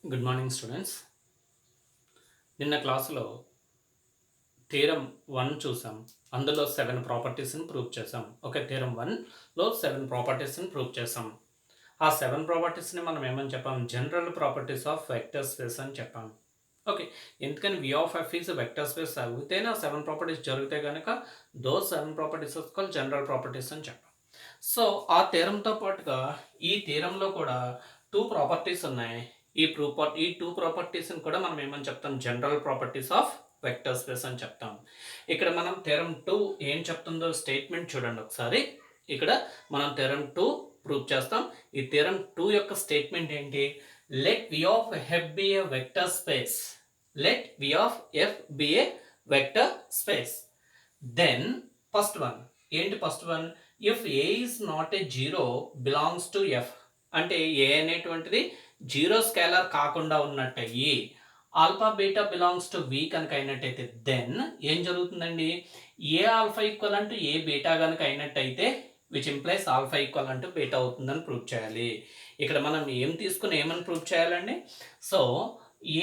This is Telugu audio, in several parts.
Good morning students. నిన్న క్లాసులో థీరం 1 చూసాం. అందులో 7 ప్రాపర్టీస్ని ప్రూవ్ చేసాం. ఓకే, థీరం 1లో 7 ప్రాపర్టీస్ని ప్రూవ్ చేసాం. ఆ 7 ప్రాపర్టీస్ని మనం ఏమని చెప్పాం? General properties of vector space అని చెప్పాం. ఓకే, ఎందుకని V of F is vector space అవుతేనే ఆ 7 ప్రాపర్టీస్ జరిగితే కనుక those 7 properties call general properties అని చెప్పాం. సో ఆ థీరంతో పాటుగా ఈ థీరంలో కూడా 2 ప్రాపర్టీస్ ఉన్నాయి. ఈ 2 ప్రాపర్టీస్ని కూడా మనం ఏమని చెప్తాం? General properties of vector space అని చెప్తాం. ఇక్కడ మనం థీరం 2 ఏం చెప్తుందో స్టేట్మెంట్ చూడండి ఒకసారి. ఇక్కడ మనం థీరం 2 ప్రూవ్ చేస్తాం. ఈ థీరం 2 యొక్క స్టేట్మెంట్ ఏంటి? Let V of F be a vector space. Let V of F be a vector space. Then first one ఏంటి? First one, if a is not a zero belongs to F. అంటే ఏ అనేటువంటిది జీరో స్కేలర్ కాకుండా ఉన్నట్టయి alpha beta belongs to V కనుక అయినట్టయితే దెన్ ఏం జరుగుతుందండి? ఏ ఆల్ఫా ఈక్వల్ అంటూ ఏ బీటా కనుక అయినట్టయితే విచ్ ఇంప్లైస్ ఆల్ఫా ఈక్వల్ అంటూ బీటా అవుతుందని ప్రూవ్ చేయాలి. ఇక్కడ మనం ఏం తీసుకుని ఏమని ప్రూవ్ చేయాలండి? సో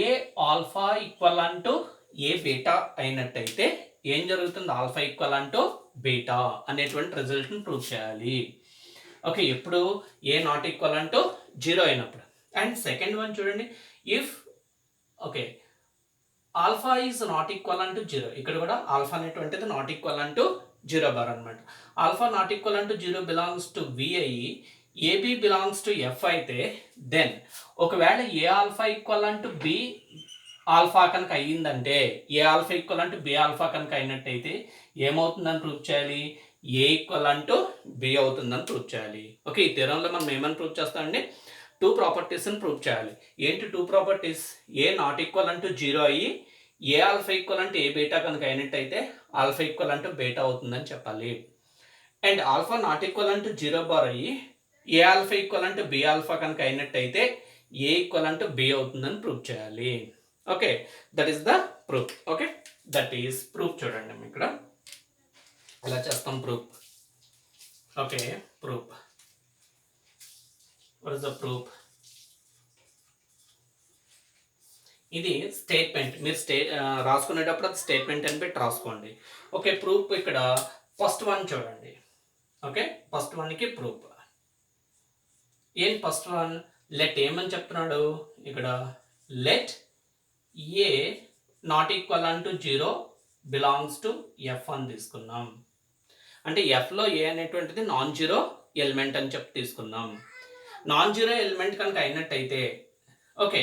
ఏ ఆల్ఫా ఈక్వల్ అంటూ ఏ బీటా అయినట్టయితే ఏం జరుగుతుంది? ఆల్ఫా ఈక్వల్ అంటూ బీటా అనేటువంటి రిజల్ట్ని ప్రూవ్ చేయాలి. ఓకే, ఎప్పుడు? ఏ నాట్ ఈక్వల్ అంటూ జీరో అయినప్పుడు. అండ్ సెకండ్ వన్ చూడండి, if okay alpha is not equal అంటూ జీరో. ఇక్కడ కూడా ఆల్ఫా అనేటువంటిది నాట్ ఈక్వల్ అంటూ జీరో బార్ అనమాట. ఆల్ఫా నాట్ ఈక్వల్ అంటూ జీరో బిలాంగ్స్ టు వి అయ్యి ఏబి బిలాంగ్స్ టు ఎఫ్ అయితే దెన్ ఒకవేళ ఏ ఆల్ఫా ఈక్వల్ అంటూ బి ఆల్ఫా కనుక అయ్యిందంటే, ఏ ఆల్ఫా ఈక్వల్ అంటూ బి ఆల్ఫా కనుక అయినట్టయితే ఏమవుతుందని ప్రూవ్ చేయాలి? ఏ ఈక్వల్ అంటూ బి అవుతుందని ప్రూవ్ చేయాలి. ఓకే, ఈ థీరంలో మనం ఏమని ప్రూవ్ చేస్తామండి? 2 ప్రాపర్టీస్ని ప్రూవ్ చేయాలి. ఏంటి 2 ప్రాపర్టీస్? ఏ నాట్ ఈక్వల్ అంటూ జీరో అయ్యి ఏ ఆల్ఫా ఈక్వల్ అంటే ఏ బీటా కనుక అయినట్టయితే ఆల్ఫా ఈక్వల్ అంటూ బీటా అవుతుందని చెప్పాలి. అండ్ ఆల్ఫా నాట్ ఈక్వల్ అంటూ జీరో బార్ అయ్యి ఏ ఆల్ఫా ఈక్వల్ అంటూ బి ఆల్ఫా కనుక అయినట్టయితే ఏ ఈక్వల్ అంటూ బి అవుతుందని ప్రూవ్ చేయాలి. Okay, that is the proof. Okay, that is proof. చూడండి ఇక్కడ ఎలా చేస్తాం proof. Okay, proof. What is the proof? ఇది స్టేట్మెంట్. మీరు రాసుకునేటప్పుడు అది స్టేట్మెంట్ అని పెట్టి రాసుకోండి. ఓకే, ప్రూఫ్ ఇక్కడ ఫస్ట్ వన్ చూడండి. ఓకే, ఫస్ట్ వన్కి ప్రూఫ్ ఏం? ఫస్ట్ వన్ లెట్ ఏమని చెప్తున్నాడు ఇక్కడ? లెట్ ఏ నాట్ ఈక్వల్ అంటూ జీరో బిలాంగ్స్ టు ఎఫ్ అని తీసుకున్నాం. అంటే ఎఫ్లో ఏ అనేటువంటిది నాన్ జీరో ఎలిమెంట్ అని చెప్పి తీసుకున్నాం. నాన్ జీరో ఎలిమెంట్ కనుక అయినట్టయితే ఓకే,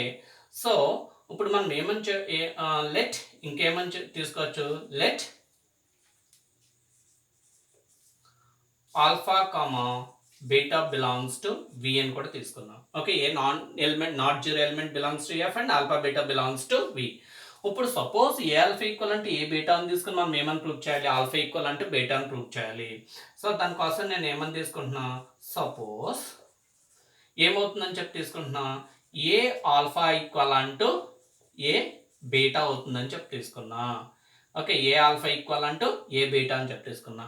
సో ఇప్పుడు మనం ఏమని లెట్ ఇంకేమని తీసుకోవచ్చు? Let alpha comma beta belongs to V అని కూడా తీసుకున్నాం. Okay, a not zero element belongs to F and alpha beta belongs to V. ఇప్పుడు సపోజ్ ఏ ఆల్ఫా ఈక్వల్ అంటే ఏ బీటా అని తీసుకుని మనం ఏమని ప్రూవ్ చేయాలి? ఆల్ఫా ఈక్వల్ అంటే బీటా అని ప్రూవ్ చేయాలి. సో దానికోసం నేను ఏమని తీసుకుంటున్నా? సపోజ్ ఏమవుతుందని చెప్పి తీసుకుంటున్నా? ఏ ఆల్ఫా ఈక్వల్ అంటూ ఏ బీటా అవుతుందని చెప్పి తీసుకున్నా. ఓకే, ఏ ఆల్ఫా ఈక్వల్ అంటూ ఏ బీటా అని చెప్పి తీసుకున్నా.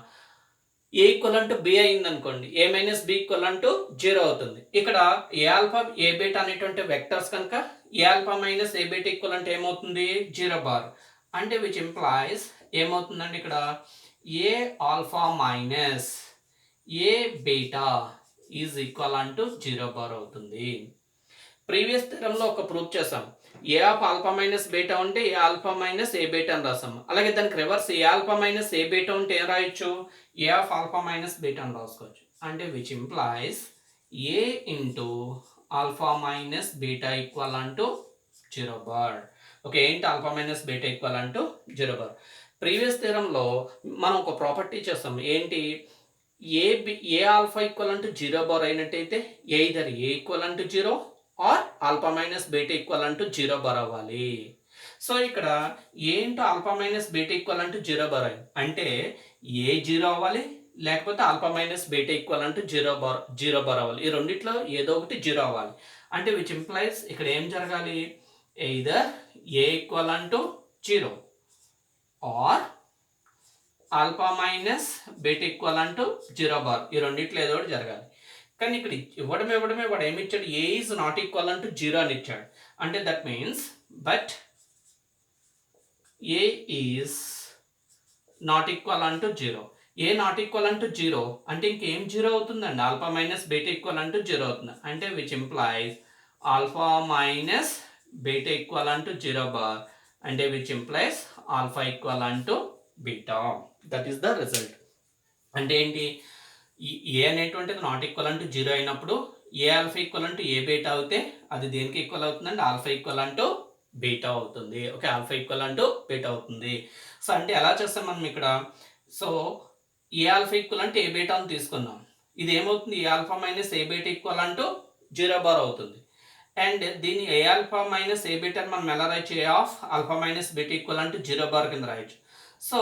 ఏ ఈక్వల్ అంటూ బి అయింది అనుకోండి, ఏ మైనస్ బి ఈక్వల్ అంటూ జీరో అవుతుంది. ఇక్కడ ఏ ఆల్ఫా ఏ బీటా అనేటువంటి వెక్టర్స్ కనుక a alpha minus a beta equal అంటే ఏమవుతుంది? Zero bar. అంటే విచ్ ఇంప్లాయిస్ ఏమవుతుందండి ఇక్కడ? A alpha minus a beta is equal అంటూ జీరో బార్ అవుతుంది. ప్రీవియస్ థీరంలో ఒక ప్రూఫ్ చేసాం. A of alpha minus beta ఉంటే a alpha minus a beta అని రాసాం. అలాగే దానికి reverse a alpha minus a beta ఉంటే ఏం రాయొచ్చు? ఏ ఆఫ్ ఆల్ఫా మైనస్ బీటా అని రాసుకోవచ్చు. అంటే which implies A into alpha minus beta equal అంటూ జీరో బార్. ఓకే, ఏంటి ఆల్ఫా మైనస్ బీటా ఈక్వల్ అంటూ జీరో బార్. ప్రీవియస్ థీరంలో మనం ఒక ప్రాపర్టీ చేస్తాం. ఏంటి? ఏ ఆల్ఫా ఈక్వల్ అంటూ జీరో బార్ అయినట్టయితే ఎయిదర్ ఏ ఈక్వల్ అంటూ zero or alpha minus beta equal అంటూ జీరో బార్ అవ్వాలి. సో ఇక్కడ ఏంటో ఆల్ఫా మైనస్ బీటా ఈక్వల్ అంటూ జీరో బార్ అంటే ఏ జీరో అవ్వాలి, లేకపోతే ఆల్ఫా మైనస్ బీటా ఈక్వల్ అంటూ జీరో బార్ అవ్వాలి. ఈ రెండిట్లో ఏదో ఒకటి జీరో అవ్వాలి. అంటే విచ్ ఇంప్లైస్ ఇక్కడ ఏం జరగాలి? ఎయిదర్ ఏ ఈక్వల్ అంటూ zero or alpha minus beta equal అంటూ జీరో బార్. ఈ రెండిట్లో ఏదో ఒకటి జరగాలి. కానీ ఇక్కడ ఇవ్వడమే వాడు ఏమి ఇచ్చాడు, ఏ ఈజ్ నాట్ ఈక్వల్ అంటూ 0 అని ఇచ్చాడు. అంటే that means but A is not equal అంటూ 0. ఏ నాట్ ఈక్వల్ అంటూ 0 అంటే ఇంకేం 0 అవుతుందండి, ఆల్ఫా మైనస్ బీటా ఈక్వల్ అంటూ 0 అవుతుంది. అంటే which implies alpha minus beta equal అంటూ 0 బార్, అంటే విచ్ ఇంప్లైజ్ ఆల్ఫా ఈక్వల్ అంటూ beta. That is the result. అంటే ఏంటి, ఏ అనేటువంటిది నాట్ ఈక్వల్ అంటూ 0 అయినప్పుడు ఏ ఆల్ఫా ఈక్వల్ అంటూ ఏ బీటా అవుతే అది దేనికి ఈక్వల్ అవుతుందండి, ఆల్ఫా ఈక్వల్ అంటూ బీటా అవుతుంది. ఓకే, ఆల్ఫా ఈక్వల్ అంటూ బీటా అవుతుంది. సో అంటే ఎలా చేస్తాం మనం ఇక్కడ, సో ఏ ఆల్ఫా ఈక్వల్ అంటే ఏ బీటా అని తీసుకుందాం. ఇది ఏమవుతుంది, a alpha minus a beta equal అంటూ 0 బార్ అవుతుంది. అండ్ దీన్ని ఏ ఆల్ఫా మైనస్ ఏ బీటాని మనం ఎలా రాయొచ్చు, ఏ of alpha minus beta equal అంటూ 0 బార్ కింద రాయొచ్చు. సో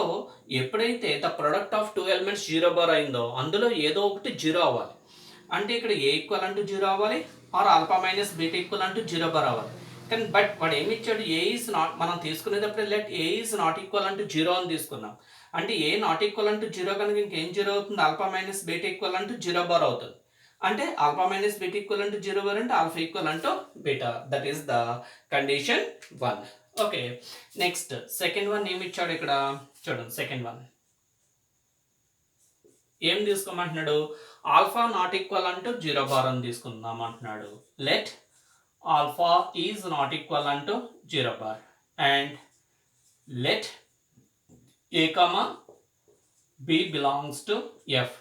ఎప్పుడైతే the product of 2 elements 0 bar అయిందో అందులో ఏదో ఒకటి 0 అవ్వాలి. అంటే ఇక్కడ ఏ ఈక్వల్ అంటూ 0 అవ్వాలి or alpha minus beta equal అంటూ 0 బార్ అవ్వాలి. కానీ బట్ వాడు ఏమి ఇచ్చాడు, ఏ ఈజ్ నాట్, మనం తీసుకునేటప్పుడు let A is not equal అంటూ 0 అని తీసుకున్నాం. అంటే ఏ నాట్ ఈక్వల్ అంటూ 0 కనుక ఇంకేం 0 అవుతుంది, ఆల్ఫా మైనస్ బీటా ఈక్వల్ అంటూ 0 బార్ అవుతుంది. అంటే ఆల్ఫా మైనస్ బీటా ఈక్వల్ అంటూ 0 బార్ అంటే ఆల్ఫా ఈక్వల్ అంటూ beta. That is the condition 1. Okay, next second one ఏమి ఇచ్చాడు ఇక్కడ చూడండి. సెకండ్ వన్ ఏం తీసుకోమంటున్నాడు, ఆల్ఫా నాట్ ఈక్వల్ అంటూ 0 బార్ అని తీసుకుందాం అంటున్నాడు. Let alpha is not equal అంటూ 0 bar and let a comma b belongs to F.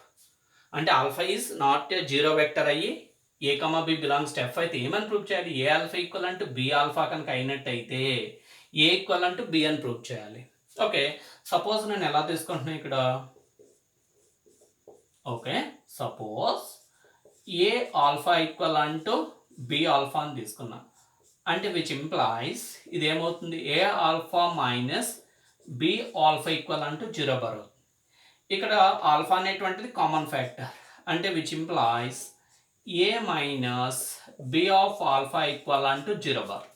అంటే ఆల్ఫా ఈజ్ నాట్ 0 వెక్టర్ అయ్యి a comma b belongs to F అయితే ఏమని ప్రూవ్ చేయాలి, ఏ ఆల్ఫా ఈక్వల్ అంటూ బి ఆల్ఫా కనుక అయినట్టయితే ఏ ఈక్వల్ అంటూ బి అని ప్రూవ్ చేయాలి. ఓకే, సపోజ్ నేను ఎలా తీసుకుంటున్నాను ఇక్కడ, okay suppose a alpha equal అంటూ బి ఆల్ఫా అని తీసుకున్నా. అంటే విచ్ ఇంప్లాయిస్ ఇది ఏమవుతుంది, a alpha minus b alpha equal అంటూ 0 బార్ అవుతుంది. ఇక్కడ ఆల్ఫా అనేటువంటిది కామన్ ఫ్యాక్టర్. అంటే which implies a minus b of alpha equal అంటూ 0 బార్.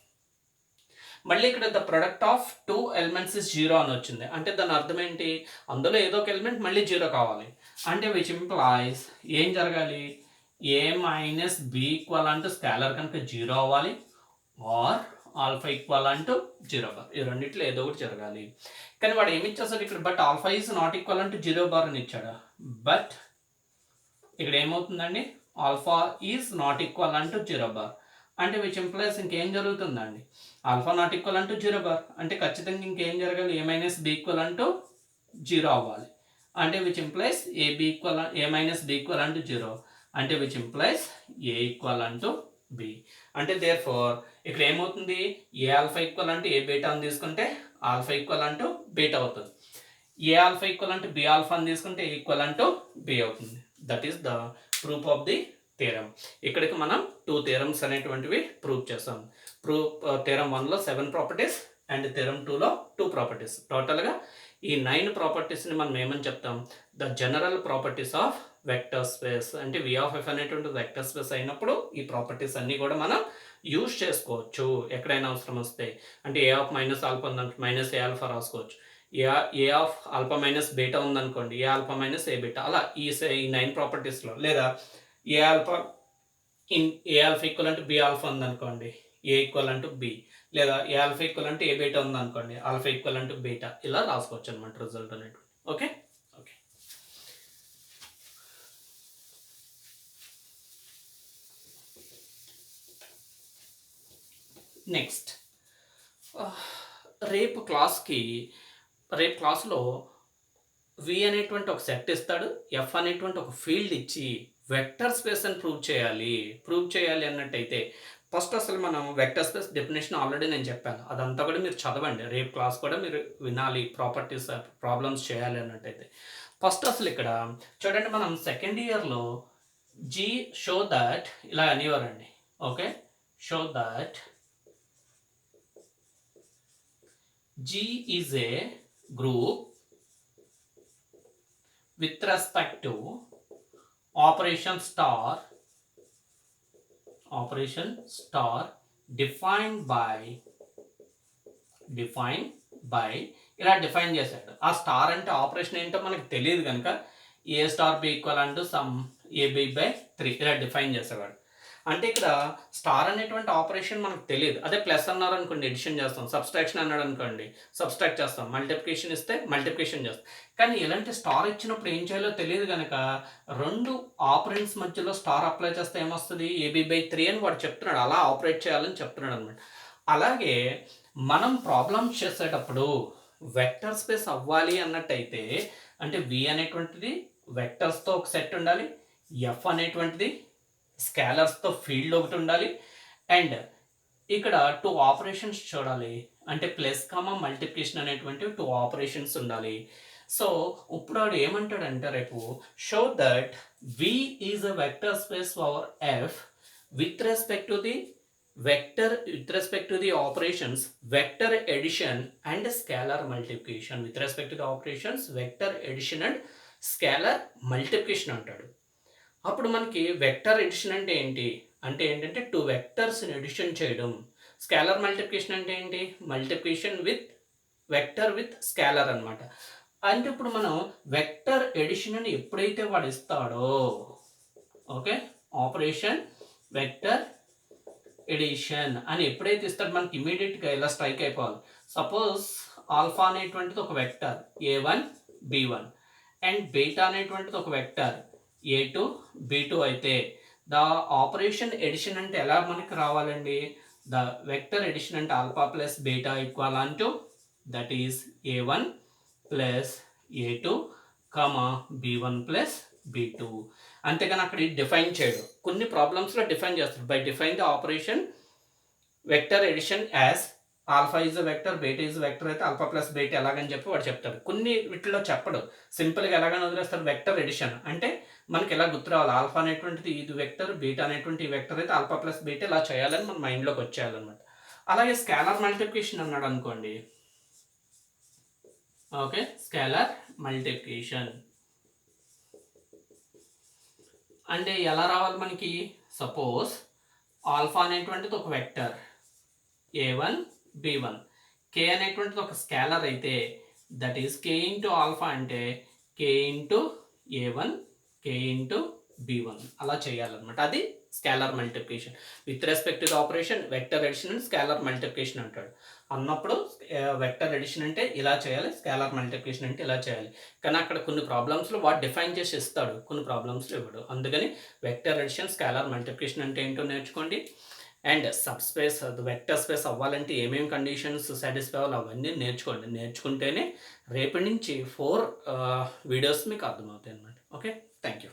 మళ్ళీ ఇక్కడ the product of 2 elements is 0 అని వచ్చింది. అంటే దాని అర్థం ఏంటి, అందులో ఏదో ఒక ఎలిమెంట్ మళ్ళీ 0 కావాలి. అంటే విచ్ ఇంప్లాయిస్ ఏం జరగాలి, ఏ మైనస్ బి ఈక్వల్ అంటూ స్కాలర్ కనుక 0 అవ్వాలి ఆర్ ఆల్ఫా ఈక్వల్ అంటూ 0 బార్. ఈ రెండిట్లో ఏదో ఒకటి జరగాలి. కానీ వాడు ఏమి ఇచ్చేసాడు ఇక్కడ, but alpha is not equal అంటూ 0 బార్ అని ఇచ్చాడు. బట్ ఇక్కడ ఏమవుతుందండి, ఆల్ఫా ఈజ్ నాట్ ఈక్వల్ అంటూ 0 బార్. అంటే విచ్ ఇంప్లైస్ ఇంకేం జరుగుతుందండి, ఆల్ఫా నాట్ ఈక్వల్ అంటూ 0 బార్ అంటే ఖచ్చితంగా ఇంకేం జరగాలి, ఏ మైనస్ బి ఈక్వల్ అంటూ 0 అవ్వాలి. అంటే which implies A minus B equal అంటూ 0 అంటే విచ్ ఇంప్లైస్ ఏ ఈక్వల్ అంటూ బి. అంటే దేర్ ఫోర్ ఇక్కడ ఏమవుతుంది, ఏ ఆల్ఫా ఈక్వల్ అంటే ఏ బీటా అని తీసుకుంటే ఆల్ఫా ఈక్వల్ అంటూ బీటా అవుతుంది. ఏ ఆల్ఫా ఈక్వల్ అంటే బి ఆల్ఫా అని తీసుకుంటే ఈక్వల్ అంటూ బి అవుతుంది. That is the proof of the theorem. ఇక్కడికి మనం 2 థీరమ్స్ అనేటువంటివి ప్రూవ్ చేస్తాం. థీరం 1లో 7 ప్రాపర్టీస్ అండ్ థీరం 2లో 2 ప్రాపర్టీస్. టోటల్గా ఈ 9 ప్రాపర్టీస్ని మనం ఏమని చెప్తాం, the general properties of vector space. అంటే వి ఆఫ్ ఎఫ్ అనేటువంటి వెక్టర్ స్పేస్ అయినప్పుడు ఈ ప్రాపర్టీస్ అన్నీ కూడా మనం యూజ్ చేసుకోవచ్చు ఎక్కడైనా అవసరం వస్తే. అంటే ఏ ఆఫ్ మైనస్ ఆల్ఫా ఉందంటే మైనస్ ఏ ఆల్ఫా రాసుకోవచ్చు. ఏ ఆఫ్ ఆల్ఫా మైనస్ బీటా ఉందనుకోండి, ఏ ఆల్ఫా మైనస్ ఏ బీటా. అలా ఈ 9 ప్రాపర్టీస్లో, లేదా ఏ ఆల్ఫా ఈక్వల్ అంటే బి ఆల్ఫా ఉందనుకోండి, ఏ ఈక్వల్ అంటూ బి, లేదా ఏ ఆల్ఫా ఈక్వల్ అంటే ఏ బీటా ఉందనుకోండి, ఆల్ఫా ఈక్వల్ అంటూ బీటా. ఇలా రాసుకోవచ్చు అనమాట రిజల్ట్ అనేటువంటి. ఓకే ఓకే నెక్స్ట్ రేపు క్లాస్లో వి అనేటువంటి ఒక సెట్ ఇస్తాడు, ఎఫ్ అనేటువంటి ఒక ఫీల్డ్ ఇచ్చి వెక్టర్ స్పేస్ అని ప్రూవ్ చేయాలి అన్నట్టయితే ఫస్ట్ అసలు మనం వెక్టర్ స్పేస్ డెఫినేషన్ ఆల్రెడీ నేను చెప్పాను, అదంతా కూడా మీరు చదవండి. రేపు క్లాస్ కూడా మీరు వినాలి, ప్రాబ్లమ్స్ చేయాలి అన్నట్టయితే. ఫస్ట్ అసలు ఇక్కడ చూడండి, మనం సెకండ్ ఇయర్లో జీ షో దట్ ఇలా అనేవారండి. Okay, show that G is a group with respect to operation star defined by ఇలా డిఫైన్ చేశాడు. ఆ స్టార్ అంటే ఆపరేషన్ ఏంటో మనకు తెలియదు కనుక ఏ స్టార్ బి ఈక్వల్ అంటూ సమ్ AB/3 ఇలా డిఫైన్ చేసేవాడు. అంటే ఇక్కడ స్టార్ అనేటువంటి ఆపరేషన్ మనకు తెలియదు. అదే ప్లస్ అన్నారనుకోండి ఎడిషన్ చేస్తాం. సబ్‌స్ట్రాక్షన్ అన్నాడనుకోండి సబ్‌స్ట్రాక్ట్ చేస్తాం. మల్టిప్లికేషన్ ఇస్తే మల్టిప్లికేషన్ చేస్తాం. కానీ ఇలాంటి స్టార్ ఇచ్చినప్పుడు ఏం చేయాలో తెలియదు గనక 2 ఆపరెంట్స్ మధ్యలో స్టార్ అప్లై చేస్తే ఏమొస్తది? AB/3 అని వాడు చెప్తున్నాడు. అలా ఆపరేట్ చేయాలని చెప్తున్నాడనమాట. అలాగే మనం ప్రాబ్లమ్స్ చేసేటప్పుడు వెక్టర్ స్పేస్ అవ్వాలి అన్నట్టయితే అంటే V అనేటువంటిది వెక్టర్స్‌తో ఒక సెట్ ఉండాలి. F అనేటువంటిది స్కేలర్స్‌తో ఫీల్డ్ ఒకటి ఉండాలి. అండ్ ఇక్కడ 2 ఆపరేషన్స్ చూడాలి. అంటే ప్లస్, మల్టిప్లికేషన్ అనేటువంటివి 2 ఆపరేషన్స్ ఉండాలి. సో ఇప్పుడు వాడు ఏమంటాడంటే రేపు show that V is a vector space for F with respect to the operations vector addition and scalar multiplication. With respect to the operations vector addition and scalar multiplication అంటాడు. అప్పుడు మనకి వెక్టర్ ఎడిషన్ అంటే ఏంటి? అంటే ఏంటంటే 2 వెక్టర్స్‌ని ఎడిషన్ చేయడం. స్కేలార్ మల్టిప్లికేషన్ అంటే ఏంటి? Multiplication with vector with scalar అన్నమాట. అంటే ఇప్పుడు మనం వెక్టర్ ఎడిషన్ అని ఎప్పుడైతే వాడు ఇస్తాడో ఓకే ఆపరేషన్ వెక్టర్ ఎడిషన్ అని ఎప్పుడైతే ఇస్తాడో మనకి ఇమీడియట్‌గా ఇలా స్ట్రైక్ అయిపోవాలి. సపోజ్ ఆల్ఫా అనేటువంటిది ఒక vector A1 B1 and beta అనేటువంటిది ఒక వెక్టర్ A2 B2 అయితే ద ఆపరేషన్ ఎడిషన్ అంటే ఎలా మనకి రావాలండి? ద వెక్టర్ ఎడిషన్ అంటే alpha plus beta equal to that is A1 plus A2 B1 plus B2. అంతేగాని అక్కడ డిఫైన్ చేయడు. కొన్ని ప్రాబ్లమ్స్లో డిఫైన్ చేస్తాడు. By define the operation vector addition as alpha is vector beta is vector అయితే ఆల్ఫా ప్లస్ బీటా ఎలాగని చెప్పి వాడు చెప్తాడు. కొన్ని వీటిలో చెప్పడు. సింపుల్గా ఎలాగని వదిలేస్తాడు వెక్టర్ ఎడిషన్ అంటే మనకి ఎలా గుర్తు రావాలి ఆల్ఫా అనేటువంటిది ఇది వెక్టర్ బీటా అనేటువంటి ఈ వెక్టర్ అయితే ఆల్ఫా ప్లస్ బీటా ఇలా చేయాలని మన మైండ్లోకి వచ్చేయాలన్నమాట. అలాగే స్కేలార్ మల్టిప్లికేషన్ అన్నాడు అనుకోండి. ఓకే స్కేలార్ మల్టిప్లికేషన్ అంటే ఎలా రావాలి మనకి? సపోజ్ ఆల్ఫా అనేటువంటిది ఒక వెక్టర్ A1 B1 K అనేటువంటిది ఒక స్కేలర్ అయితే that is K into alpha అంటే K into A1 K into B1 అలా చేయాలన్నమాట. అది scalar multiplication. With respect to the operation vector addition and scalar multiplication అంటాడు. అన్నప్పుడు వెక్టర్ ఎడిషన్ అంటే ఇలా చేయాలి, స్కేలార్ మల్టిప్లికేషన్ అంటే ఇలా చేయాలి. కానీ అక్కడ కొన్ని ప్రాబ్లమ్స్లో వాడు డిఫైన్ చేసి ఇస్తాడు, కొన్ని ప్రాబ్లమ్స్లో ఇవ్వడు. అందుకని వెక్టర్ ఎడిషన్ స్కేలార్ మల్టిప్లికేషన్ అంటే ఏంటో నేర్చుకోండి. And sub space vector space అవ్వాలంటే ఏమేమి కండిషన్స్ సాటిస్ఫై అవ్వాలి అవన్నీ నేర్చుకోండి. నేర్చుకుంటేనే రేపటి నుంచి 4 వీడియోస్ మీకు అర్థమవుతాయి అన్నమాట. Okay thank you.